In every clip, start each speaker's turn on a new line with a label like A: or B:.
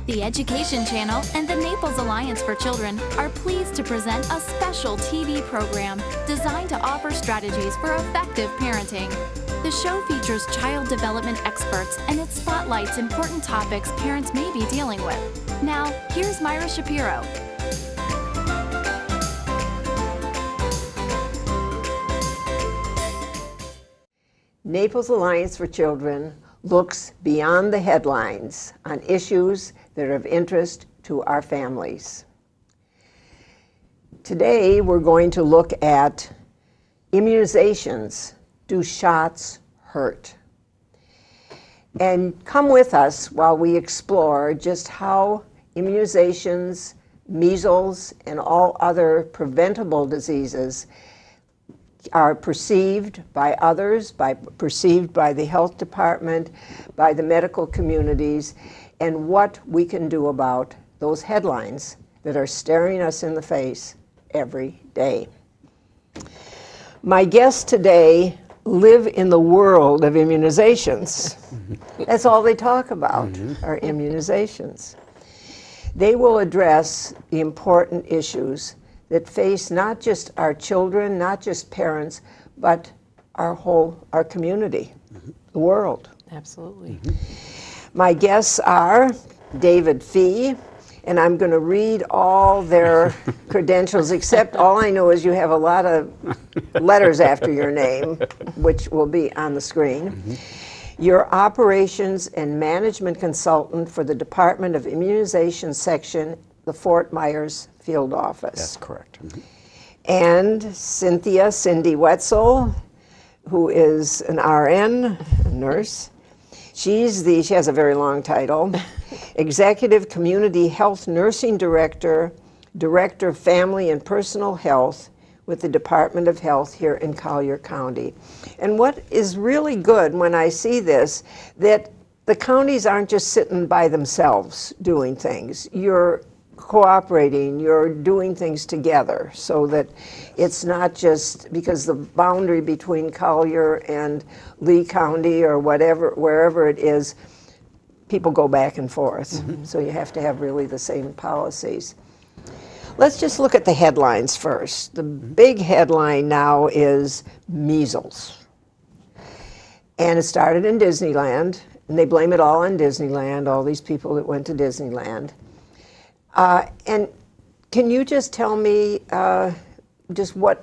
A: The Education Channel and the Naples Alliance for Children are pleased to present a special TV program designed to offer strategies for effective parenting. The show features child development experts and it spotlights important topics parents may be dealing with. Now, here's Myra Shapiro.
B: Naples Alliance for Children looks beyond the headlines on issues that are of interest to our families. Today, we're going to look at immunizations. Do shots hurt? And come with us while we explore just how immunizations, measles, and all other preventable diseases are perceived by others, perceived by the health department, by the medical communities, and what we can do about those headlines that are staring us in the face every day. My guests today live in the world of immunizations. That's all they talk about, are immunizations. They will address the important issues that face not just our children, not just parents, but our community, the world.
C: Absolutely.
B: My guests are David Fee, and I'm going to read all their credentials, except all I know is you have a lot of letters after your name, which will be on the screen. You're Operations and Management Consultant for the Department of Immunization Section, the Fort Myers Field Office.
D: That's correct.
B: And Cynthia, Cindy Whetsell, who is an RN, a nurse. She has a very long title. Executive Community Health Nursing Director, Director of Family and Personal Health with the Department of Health here in Collier County. And what is really good when I see this, that the counties aren't just sitting by themselves doing things. You're cooperating, you're doing things together so that it's not just because the boundary between Collier and Lee County or wherever it is, people go back and forth. So you have to have really the same policies. Let's just look at the headlines first. The big headline now is measles. And it started in Disneyland, and they blame it all on Disneyland, all these people that went to Disneyland. And can you just tell me just what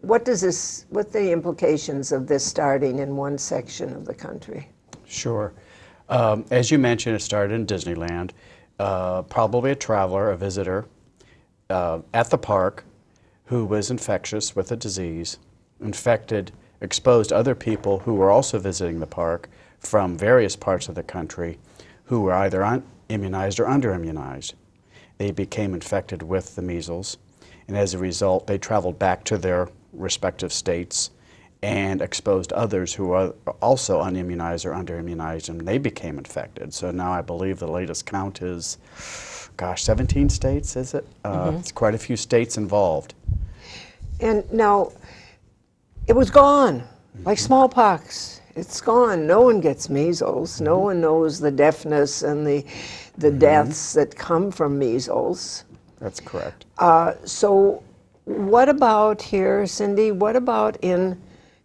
B: the implications of this starting in one section of the country?
D: Sure. As you mentioned, it started in Disneyland. Probably a traveler, a visitor, at the park who was infectious with a disease, exposed other people who were also visiting the park from various parts of the country who were either immunized or under-immunized. They became infected with the measles, and as a result, they traveled back to their respective states and exposed others who were also unimmunized or under-immunized, and they became infected. So now I believe the latest count is, 17 states, is it? It's quite a few states involved.
B: And now, it was gone, like smallpox. It's gone. No one gets measles. No one knows the deafness and the deaths that come from measles.
D: That's correct.
B: So what about here, Cindy? What about in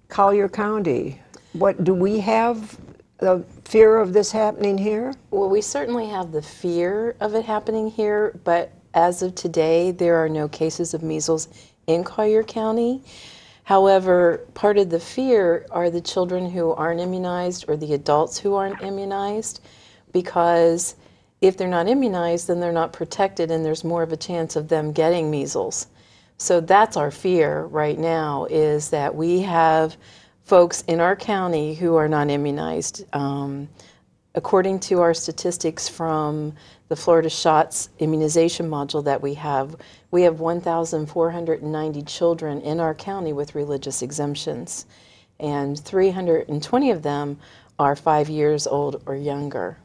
B: Collier County? What do we have the fear of this happening here?
C: Well, we certainly have the fear of it happening here, but as of today, there are no cases of measles in Collier County. However, part of the fear are the children who aren't immunized or the adults who aren't immunized, because if they're not immunized, then they're not protected and there's more of a chance of them getting measles. So that's our fear right now, is that we have folks in our county who are not immunized. According to our statistics from the Florida Shots immunization module that we have 1,490 children in our county with religious exemptions, and 320 of them are 5 years old or younger.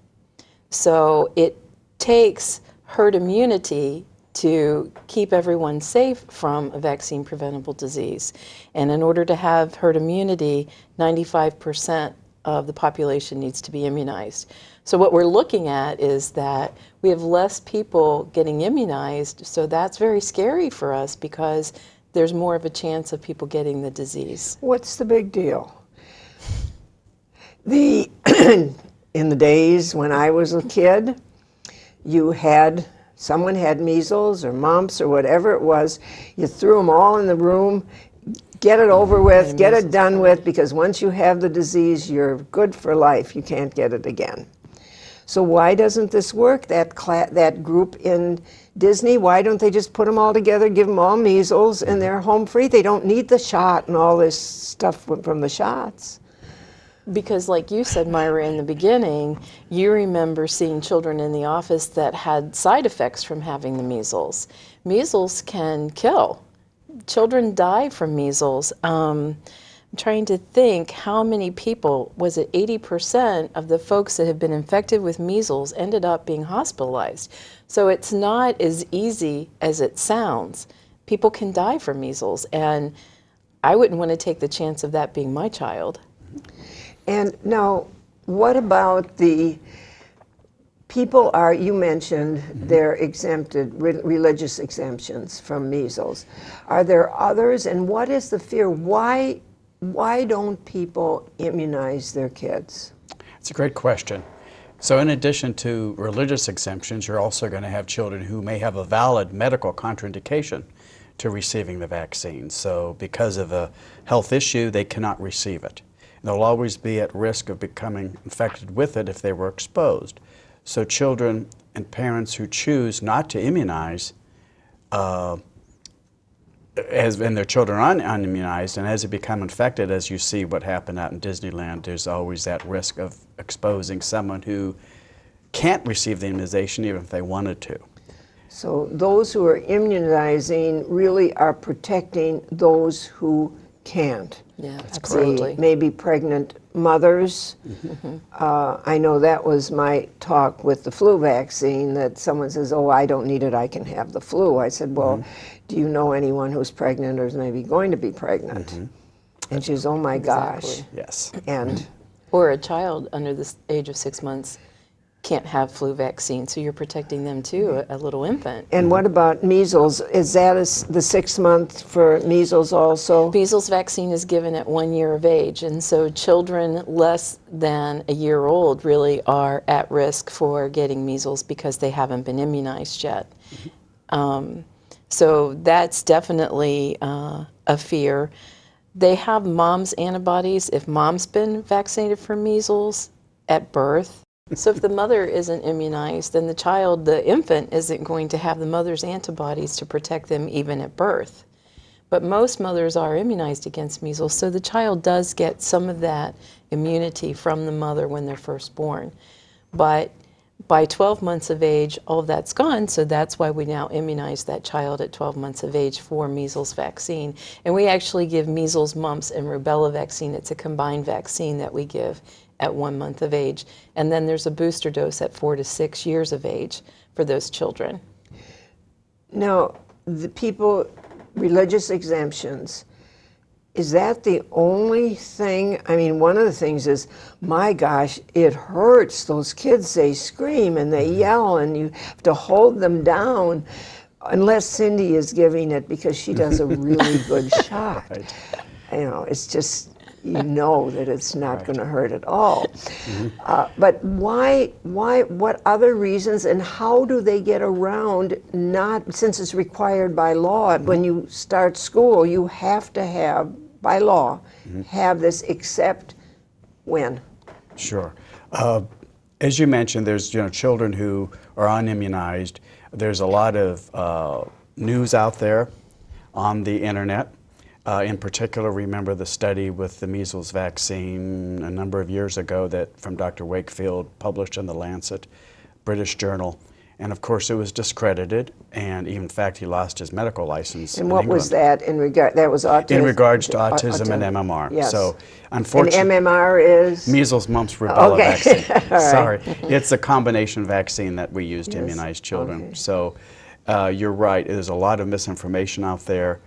C: So it takes herd immunity to keep everyone safe from a vaccine-preventable disease. And in order to have herd immunity, 95% of the population needs to be immunized. So what we're looking at is that we have less people getting immunized, so that's very scary for us because there's more of a chance of people getting the disease.
B: What's the big deal? In the days when I was a kid, someone had measles or mumps or whatever it was, you threw them all in the room, get it over with, get it done with, because once you have the disease, you're good for life. You can't get it again. So why doesn't this work? That group in Disney, why don't they just put them all together, give them all measles, and they're home free? They don't need the shot and all this stuff from the shots.
C: Because like you said, Myra, in the beginning, you remember seeing children in the office that had side effects from having the measles. Measles can kill. Children die from measles. I'm trying to think how many people, was it 80% of the folks that have been infected with measles ended up being hospitalized. So it's not as easy as it sounds. People can die from measles, and I wouldn't want to take the chance of that being my child.
B: And now, what about the people you mentioned they're exempted, religious exemptions from measles. Are there others, and what is the fear? Why don't people immunize their kids?
D: It's a great question. So in addition to religious exemptions, you're also going to have children who may have a valid medical contraindication to receiving the vaccine. So because of a health issue, they cannot receive it. They'll always be at risk of becoming infected with it if they were exposed. So children and parents who choose not to immunize, and their children are unimmunized, and as they become infected, as you see what happened out in Disneyland, there's always that risk of exposing someone who can't receive the immunization even if they wanted to.
B: So those who are immunizing really are protecting those who can't.
C: Yeah,
B: That's
C: absolutely.
B: Maybe pregnant mothers. Mm-hmm. I know that was my talk with the flu vaccine, that someone says, oh, I don't need it, I can have the flu. I said, well, do you know anyone who's pregnant or is maybe going to be pregnant? Mm-hmm. And she goes, oh my gosh.
D: Yes.
B: And
C: or a child under the age of 6 months can't have flu vaccine, so you're protecting them too, a little infant.
B: And what about measles? Is that the 6 month for measles also?
C: Measles vaccine is given at 1 year of age, and so children less than a year old really are at risk for getting measles because they haven't been immunized yet. So that's definitely a fear. They have mom's antibodies if mom's been vaccinated for measles at birth. So if the mother isn't immunized, then the infant, isn't going to have the mother's antibodies to protect them even at birth. But most mothers are immunized against measles, so the child does get some of that immunity from the mother when they're first born. But by 12 months of age, all of that's gone, so that's why we now immunize that child at 12 months of age for measles vaccine. And we actually give measles, mumps, and rubella vaccine. It's a combined vaccine that we give at 1 month of age. And then there's a booster dose at 4 to 6 years of age for those children.
B: Now, the people, religious exemptions, is that the only thing? I mean, one of the things is, my gosh, it hurts. Those kids, they scream and they yell and you have to hold them down, unless Cindy is giving it because she does a really good shot.
D: Right.
B: You know, it's just, you know that it's not going to hurt at all. But why, what other reasons, and how do they get around, not, since it's required by law, when you start school, you have to have, by law, have this, except when?
D: Sure. As you mentioned, there's children who are unimmunized. There's a lot of news out there on the internet. In particular, remember the study with the measles vaccine a number of years ago that from Dr. Wakefield, published in the Lancet, British Journal. And of course, it was discredited, and in fact, he lost his medical license.
B: And what was that in regard? That was autism.
D: In regards to autism and MMR.
B: Yes.
D: So, unfortunately,
B: and MMR is
D: measles, mumps, rubella vaccine.
B: All right.
D: Sorry, it's a combination vaccine that we use to immunize children.
B: Okay.
D: So, you're right. There's a lot of misinformation out there,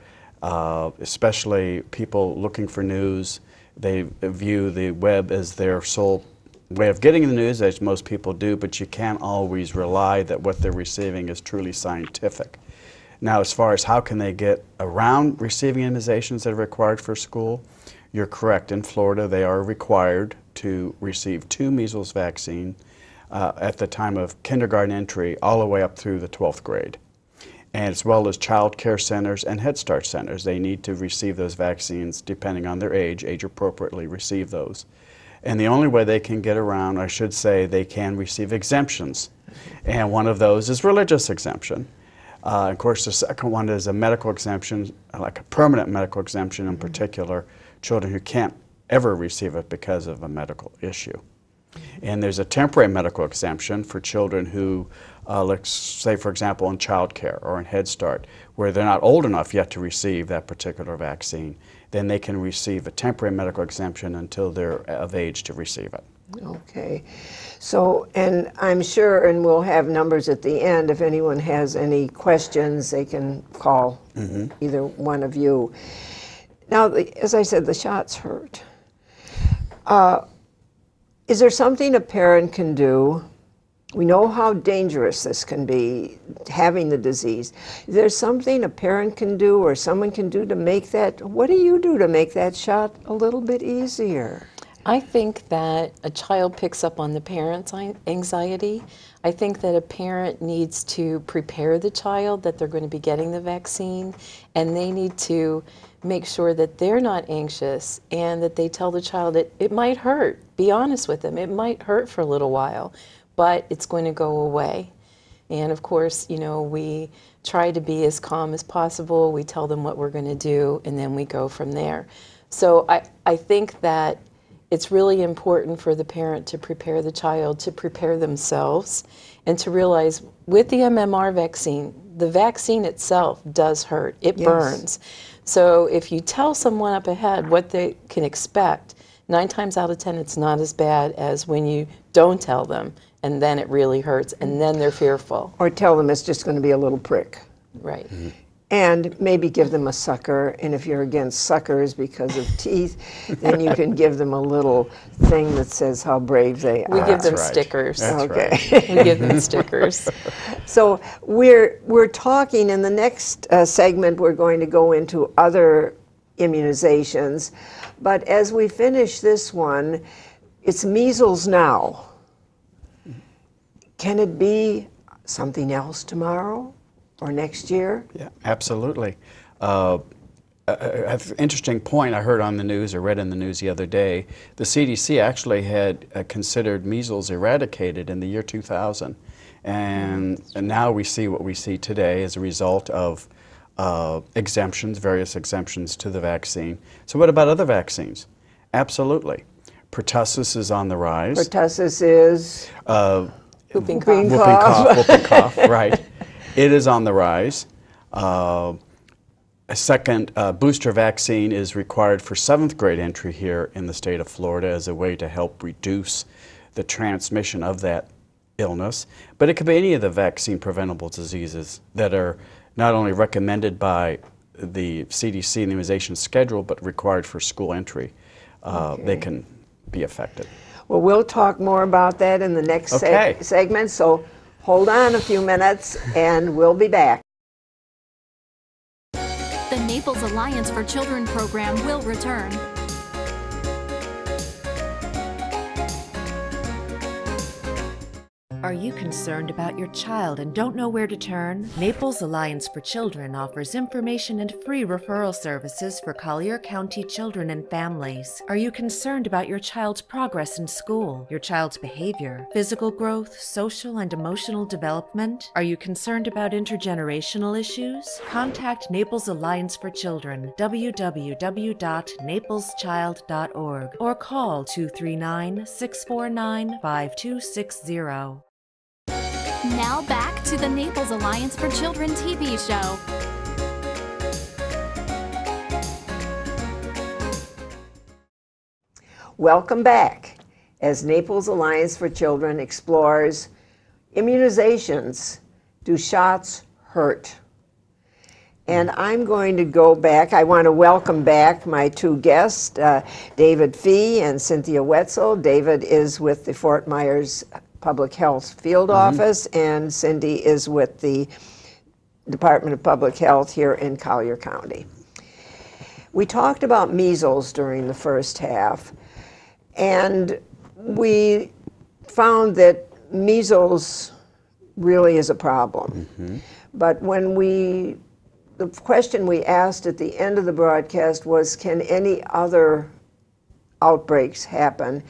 D: especially people looking for news. They view the web as their sole way of getting the news, as most people do, but you can't always rely that what they're receiving is truly scientific. Now, as far as how can they get around receiving immunizations that are required for school, you're correct. In Florida, they are required to receive 2 measles vaccine at the time of kindergarten entry all the way up through the 12th grade. And as well as child care centers and Head Start centers. They need to receive those vaccines depending on their age appropriately receive those. And the only way they can get around, I should say, they can receive exemptions. And one of those is religious exemption. Of course, the second one is a medical exemption, like a permanent medical exemption in particular, children who can't ever receive it because of a medical issue. And there's a temporary medical exemption for children who, let's say, for example, in child care or in Head Start, where they're not old enough yet to receive that particular vaccine. Then they can receive a temporary medical exemption until they're of age to receive it.
B: Okay. So, and I'm sure, and we'll have numbers at the end, if anyone has any questions, they can call either one of you. Now, as I said, the shots hurt. Is there something a parent can do? We know how dangerous this can be, having the disease. Is there something a parent can do or someone can do to make that, what do you do to make that shot a little bit easier?
C: I think that a child picks up on the parent's anxiety. I think that a parent needs to prepare the child that they're going to be getting the vaccine, and they need to make sure that they're not anxious and that they tell the child that it might hurt. Be honest with them. It might hurt for a little while, but it's going to go away. And of course, you know, we try to be as calm as possible. We tell them what we're going to do, and then we go from there. So I think that it's really important for the parent to prepare the child, to prepare themselves, and to realize with the MMR vaccine, the vaccine itself does hurt. It burns. So if you tell someone up ahead what they can expect, 9 times out of 10 it's not as bad as when you don't tell them and then it really hurts and then they're fearful.
B: Or tell them it's just going to be a little prick.
C: Right.
B: And maybe give them a sucker, and if you're against suckers because of teeth, then you can give them a little thing that says how brave they are.
C: We give them
D: That's right.
C: stickers.
D: That's
B: Okay.
C: We give them stickers.
B: So we're talking in the next segment, we're going to go into other immunizations. But as we finish this one, it's measles now. Can it be something else tomorrow or next year?
D: Yeah, absolutely. An interesting point I heard on the news or read in the news the other day, the CDC actually had considered measles eradicated in the year 2000. And now we see what we see today as a result of exemptions, various exemptions to the vaccine. So what about other vaccines? Absolutely. Pertussis is on the rise.
B: Pertussis is?
C: Whooping cough.
B: Whooping
D: Whooping cough, whooping cough, right. It is on the rise. A second booster vaccine is required for 7th grade entry here in the state of Florida as a way to help reduce the transmission of that illness. But it could be any of the vaccine preventable diseases that are not only recommended by the CDC and the immunization schedule, but required for school entry. They can be affected.
B: Well, we'll talk more about that in the next segment, so hold on a few minutes and we'll be back.
A: The Naples Alliance for Children program will return.
E: Are you concerned about your child and don't know where to turn? Naples Alliance for Children offers information and free referral services for Collier County children and families. Are you concerned about your child's progress in school, your child's behavior, physical growth, social and emotional development? Are you concerned about intergenerational issues? Contact Naples Alliance for Children, www.napleschild.org, or call 239-649-5260.
A: Now back to the Naples Alliance for Children TV show.
B: Welcome back as Naples Alliance for Children explores immunizations. Do shots hurt? And I'm going to go back. I want to welcome back my two guests, David Fee and Cynthia Whetsell. David is with the Fort Myers Public Health Field Office, and Cindy is with the Department of Public Health here in Collier County. We talked about measles during the first half, and we found that measles really is a problem. But when the question we asked at the end of the broadcast was, can any other outbreaks happen,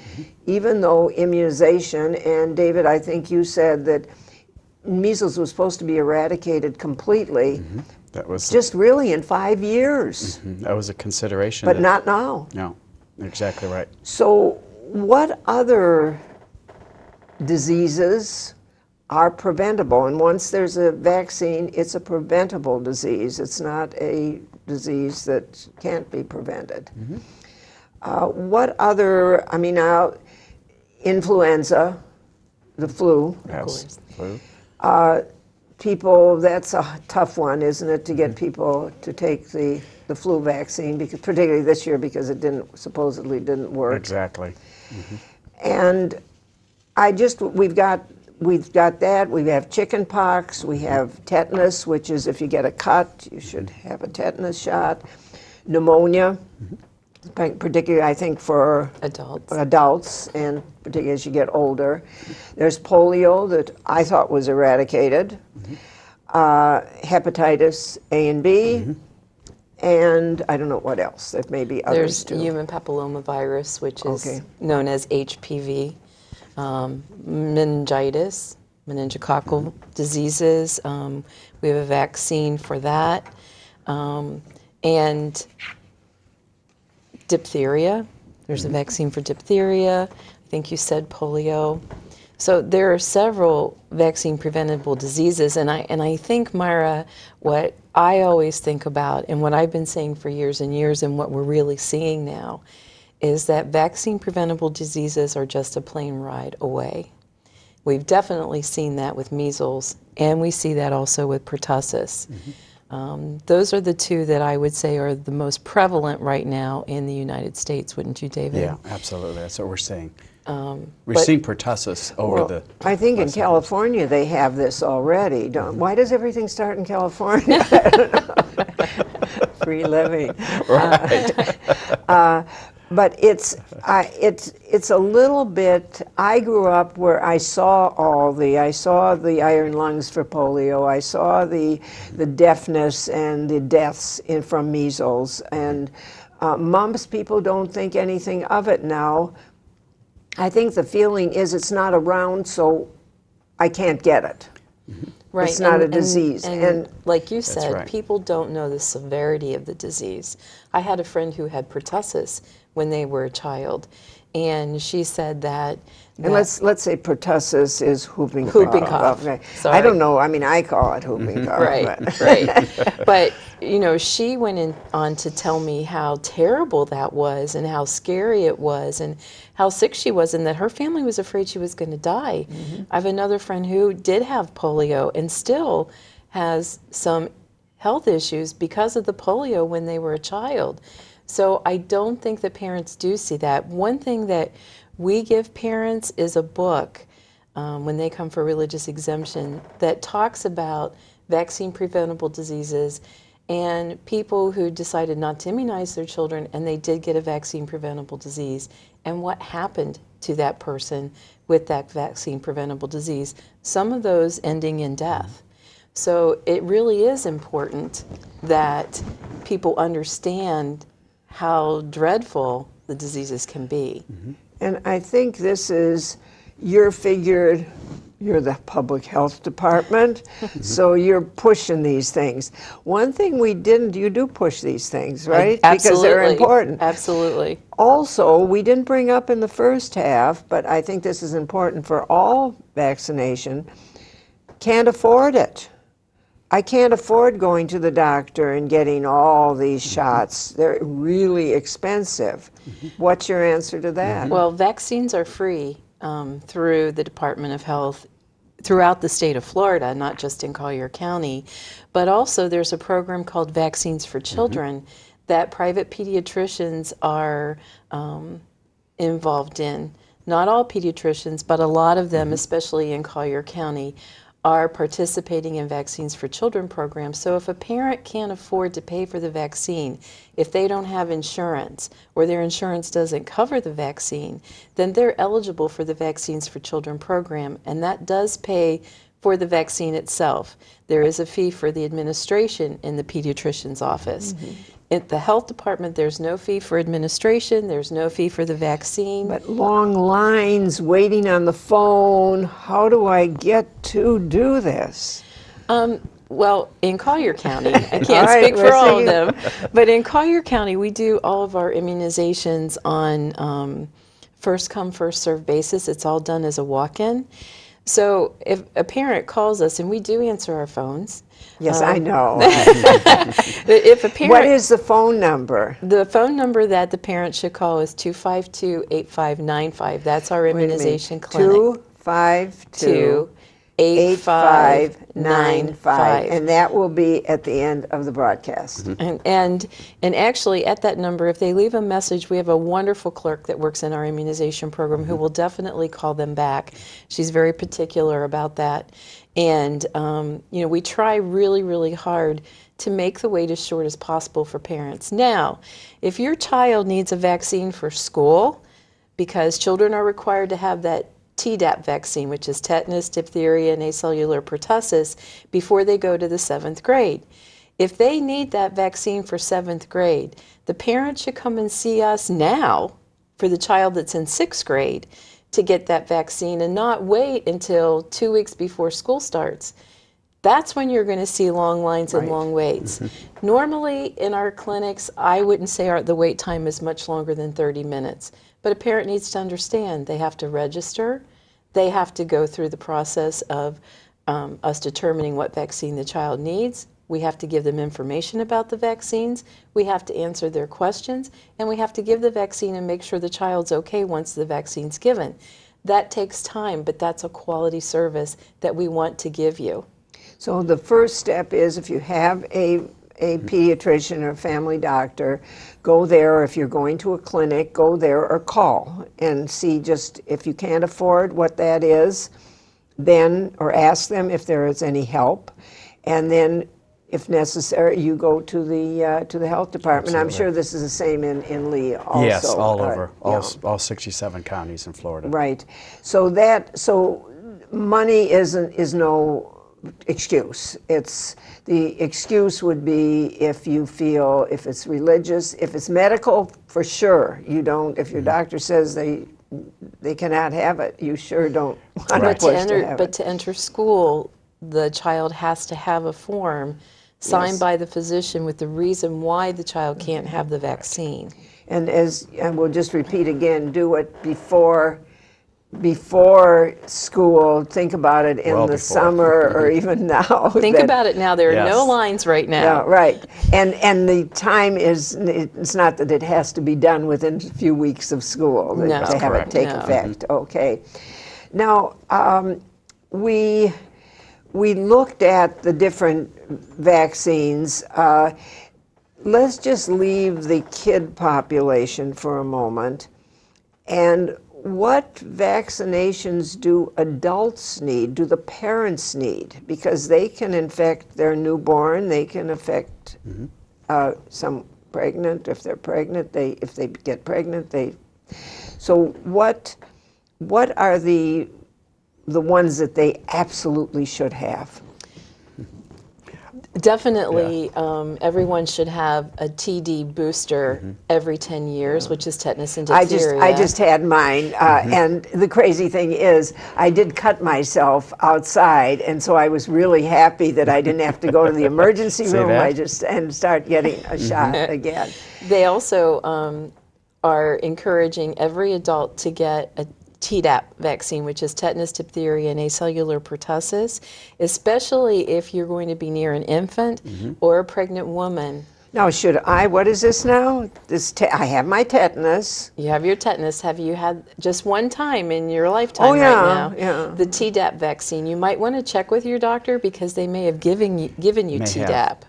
B: even though immunization, and David, I think you said that measles was supposed to be eradicated completely,
D: That was
B: just really in 5 years,
D: that was a consideration.
B: but not now.
D: No, exactly right.
B: So what other diseases are preventable? And once there's a vaccine, it's a preventable disease. It's not a disease that can't be prevented. What other, I mean, now, influenza, the flu,
D: Yes. Flu.
B: people, that's a tough one, isn't it, to get people to take the flu vaccine, because particularly this year, because it supposedly didn't work.
D: Exactly.
B: And we've got that. We have chicken pox. We have tetanus, which is if you get a cut, you should have a tetanus shot. Pneumonia, particularly I think for adults, and particularly as you get older. There's polio that I thought was eradicated. Hepatitis A and B. And I don't know what else. There may be others too.
C: There's human papillomavirus, which is known as HPV. Meningitis, meningococcal diseases. We have a vaccine for that. And diphtheria. There's a vaccine for diphtheria. I think you said polio. So there are several vaccine preventable diseases, and I think, Myra, what I always think about, and what I've been saying for years and years, and what we're really seeing now, is that vaccine preventable diseases are just a plane ride away. We've definitely seen that with measles, and we see that also with pertussis. Those are the two that I would say are the most prevalent right now in the United States, wouldn't you, David?
D: Yeah, absolutely. That's what we're seeing. We've seen pertussis over the...
B: I think in California they have this already. Why does everything start in California? I don't know. Free living.
D: Right.
B: But it's a little bit. I grew up where I saw the iron lungs for polio. I saw the deafness and the deaths from measles, and mumps. People don't think anything of it now. I think the feeling is it's not around, so I can't get it.
C: Right.
B: It's not a disease.
C: And like you said,
D: right.
C: people don't know the severity of the disease. I had a friend who had pertussis when they were a child, and she said that...
B: And let's say pertussis is whooping cough.
C: Whooping cough.
B: Okay.
C: Sorry.
B: I don't know. I mean, I call it whooping cough.
C: Right, right. But, you know, she went on to tell me how terrible that was and how scary it was and how sick she was and that her family was afraid she was going to die. I have another friend who did have polio and still has some health issues because of the polio when they were a child. So I don't think that parents do see that. One thing that we give parents is a book when they come for religious exemption that talks about vaccine preventable diseases and people who decided not to immunize their children and they did get a vaccine preventable disease and what happened to that person with that vaccine preventable disease, some of those ending in death. So it really is important that people understand how dreadful the diseases can be.
B: And I think this is, you're the public health department, so you're pushing these things. One thing we didn't, you do push these things, right? Because they're important.
C: Absolutely.
B: Also, we didn't bring up in the first half, but I think this is important for all vaccination, can't afford it. I can't afford going to the doctor and getting all these shots. They're really expensive. What's your answer to that?
C: Well, vaccines are free through the Department of Health throughout the state of Florida, not just in Collier County, but also there's a program called Vaccines for Children that private pediatricians are involved in. Not all pediatricians, but a lot of them, especially in Collier County, are participating in Vaccines for Children programs. So if a parent can't afford to pay for the vaccine, if they don't have insurance or their insurance doesn't cover the vaccine, then they're eligible for the Vaccines for Children program, and that does pay for the vaccine itself. There is a fee for the administration in the pediatrician's office. At the health department, there's no fee for administration, there's no fee for the vaccine.
B: But long lines, waiting on the phone, how do I get to do this?
C: Well, in Collier County, I can't
B: All right,
C: speak for
B: we're
C: all of
B: saying-
C: them, but in Collier County, we do all of our immunizations on first come, first served basis. It's all done as a walk-in. So if a parent calls us, and we do answer our phones.
B: Yes, I know.
C: If a parent,
B: What is the phone number?
C: the phone number that the parent should call is 252-8595. That's our immunization clinic.
B: 252 8595, and that will be at the end of the broadcast.
C: And actually at that number, if they leave a message, we have a wonderful clerk that works in our immunization program who will definitely call them back. She's very particular about that. And you know, we try really, really hard to make the wait as short as possible for parents. Now, if your child needs a vaccine for school, because children are required to have that Tdap vaccine, which is tetanus, diphtheria, and acellular pertussis, before they go to the 7th grade. If they need that vaccine for 7th grade, the parent should come and see us now for the child that's in 6th grade to get that vaccine and not wait until 2 weeks before school starts. That's when you're going to see long lines and long waits. Normally in our clinics, I wouldn't say the wait time is much longer than 30 minutes. But a parent needs to understand they have to register, they have to go through the process of us determining what vaccine the child needs. We have to give them information about the vaccines, we have to answer their questions, and we have to give the vaccine and make sure the child's okay once the vaccine's given. That takes time, but that's a quality service that we want to give you.
B: So the first step is, if you have a pediatrician or family doctor, go there, or if you're going to a clinic, go there or call and see, just if you can't afford what that is, then, or ask them if there is any help, and then if necessary, you go to the health department. I'm sure this is the same in Lee also.
D: Yes, all over,
B: yeah.
D: all 67 counties in Florida.
B: Right. So money is no excuse. The excuse would be if you feel, if it's religious, if it's medical, for sure you don't. If your doctor says they cannot have it, you sure don't want to push to have it.
C: But to enter school, the child has to have a form signed by the physician with the reason why the child can't have the vaccine.
B: And we'll just repeat again, do it before school. Think about it in the summer or even now.
C: Think about it now. There are no lines right now.
B: Yeah, right. And the time it's not that it has to be done within a few weeks of school to have it take effect. Okay. Now, we looked at the different vaccines. Let's just leave the kid population for a moment. And what vaccinations do adults need, do the parents need? Because they can infect their newborn, they can affect some pregnant, if they're pregnant, if they get pregnant, so what are the ones that they absolutely should have?
C: Definitely, everyone should have a TD booster every 10 years, which is tetanus and diphtheria.
B: I just had mine, and the crazy thing is, I did cut myself outside, and so I was really happy that I didn't have to go to the emergency room. And start getting a shot again.
C: They also are encouraging every adult to get a Tdap vaccine, which is tetanus, diphtheria, and acellular pertussis, especially if you're going to be near an infant or a pregnant woman
B: Now, what is this now? I have my tetanus.
C: You have your tetanus. Have you had just one time in your lifetime
B: yeah,
C: right now?
B: yeah.
C: The Tdap vaccine. You might want to check with your doctor because they may have given you Tdap.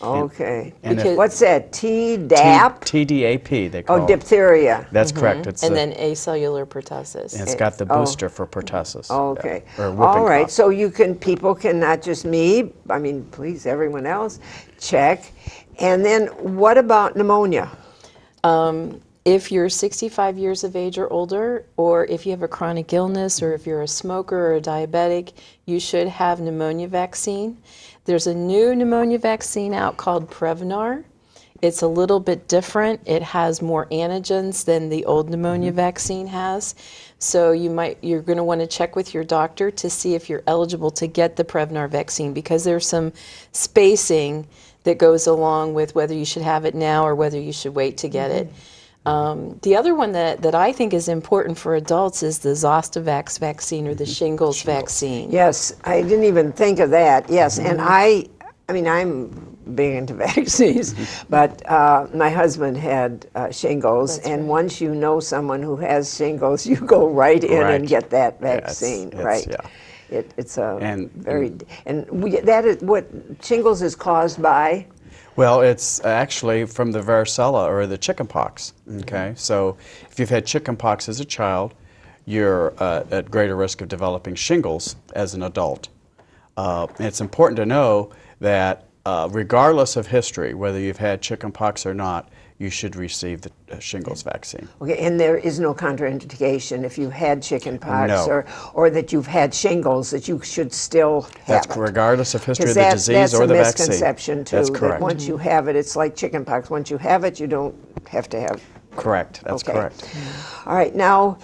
B: Okay.
D: And
B: What's that? Tdap?
D: TDAP, they call
B: Oh,
D: it.
B: diphtheria.
D: That's correct. It's
C: And then acellular pertussis.
D: it's got the booster for pertussis.
B: Okay.
D: Or whooping
B: All right.
D: cough.
B: So people can, not just me, I mean, please, everyone else, check. And then what about pneumonia?
C: If you're 65 years of age or older, or if you have a chronic illness, or if you're a smoker or a diabetic, you should have pneumonia vaccine. There's a new pneumonia vaccine out called Prevnar. It's a little bit different. It has more antigens than the old pneumonia vaccine has. So you're going to want to check with your doctor to see if you're eligible to get the Prevnar vaccine, because there's some spacing that goes along with whether you should have it now or whether you should wait to get it. The other one that I think is important for adults is the Zostavax vaccine, or the shingles vaccine.
B: Yes, I didn't even think of that. Yes, and I mean, I'm big into vaccines, but my husband had shingles, and once you know someone who has shingles, you go right in and get that vaccine, right?
D: Yeah.
B: It's a
D: And
B: that is what shingles is caused by.
D: Well, it's actually from the varicella, or the chickenpox. Okay, so if you've had chickenpox as a child, you're at greater risk of developing shingles as an adult. And it's important to know that regardless of history, whether you've had chickenpox or not, you should receive the shingles vaccine.
B: Okay, and there is no contraindication if you had chickenpox
D: No.
B: or that you've had shingles, that you should still have
D: That's
B: it.
D: regardless of history of
B: Because
D: the disease or the
B: that's a
D: vaccine.
B: misconception too.
D: That's
B: That
D: correct.
B: once you have it, it's like chickenpox. Once you have it, you don't have to have.
D: Correct. That's
B: Okay.
D: correct.
B: All right, now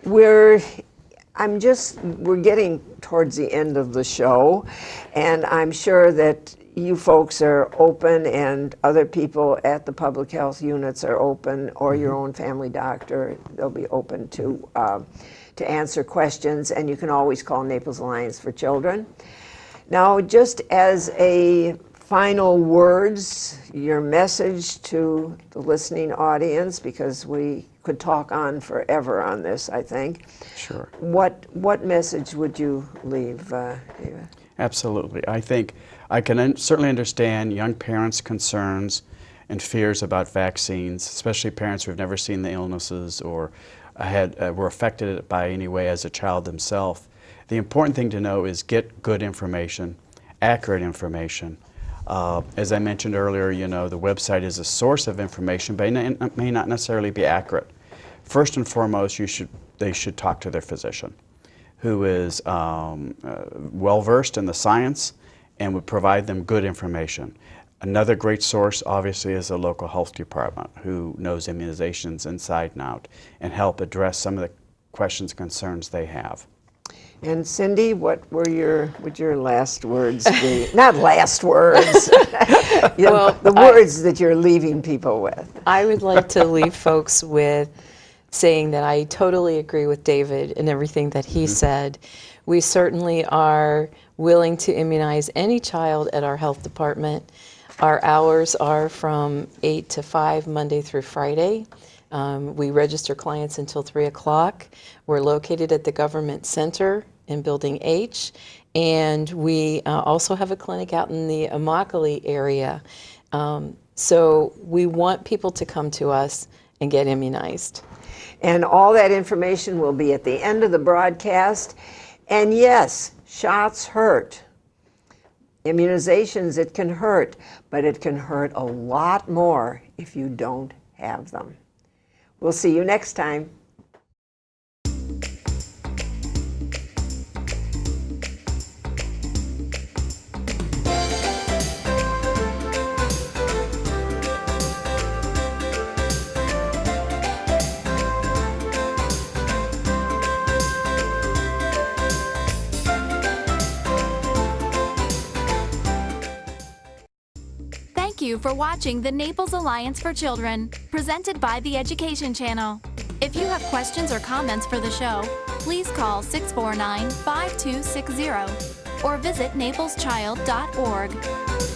B: we're getting towards the end of the show, and I'm sure that you folks are open, and other people at the public health units are open, or your own family doctor, they'll be open to answer questions, and you can always call Naples Alliance for Children. Now, just as a final words, your message to the listening audience, because we could talk on forever on this, I think.
D: Sure.
B: What message would you leave, David?
D: Absolutely. I think I can certainly understand young parents' concerns and fears about vaccines, especially parents who have never seen the illnesses or were affected by any way as a child themselves. The important thing to know is get good information, accurate information. As I mentioned earlier, the website is a source of information, but it may not necessarily be accurate. First and foremost, they should talk to their physician, who is well-versed in the science and would provide them good information. Another great source, obviously, is the local health department, who knows immunizations inside and out and help address some of the questions and concerns they have.
B: And Cindy, what would your last words be? Not last words. The words that you're leaving people with.
C: I would like to leave folks with saying that I totally agree with David and everything that he said. We certainly are willing to immunize any child at our health department. Our hours are from 8 to 5, Monday through Friday. We register clients until 3 o'clock. We're located at the Government Center in Building H, and we also have a clinic out in the Immokalee area. So we want people to come to us and get immunized.
B: And all that information will be at the end of the broadcast. And yes, shots hurt. Immunizations, it can hurt, but it can hurt a lot more if you don't have them. We'll see you next time.
A: Thank you for watching the Naples Alliance for Children, presented by the Education Channel. If you have questions or comments for the show, please call 649-5260 or visit napleschild.org.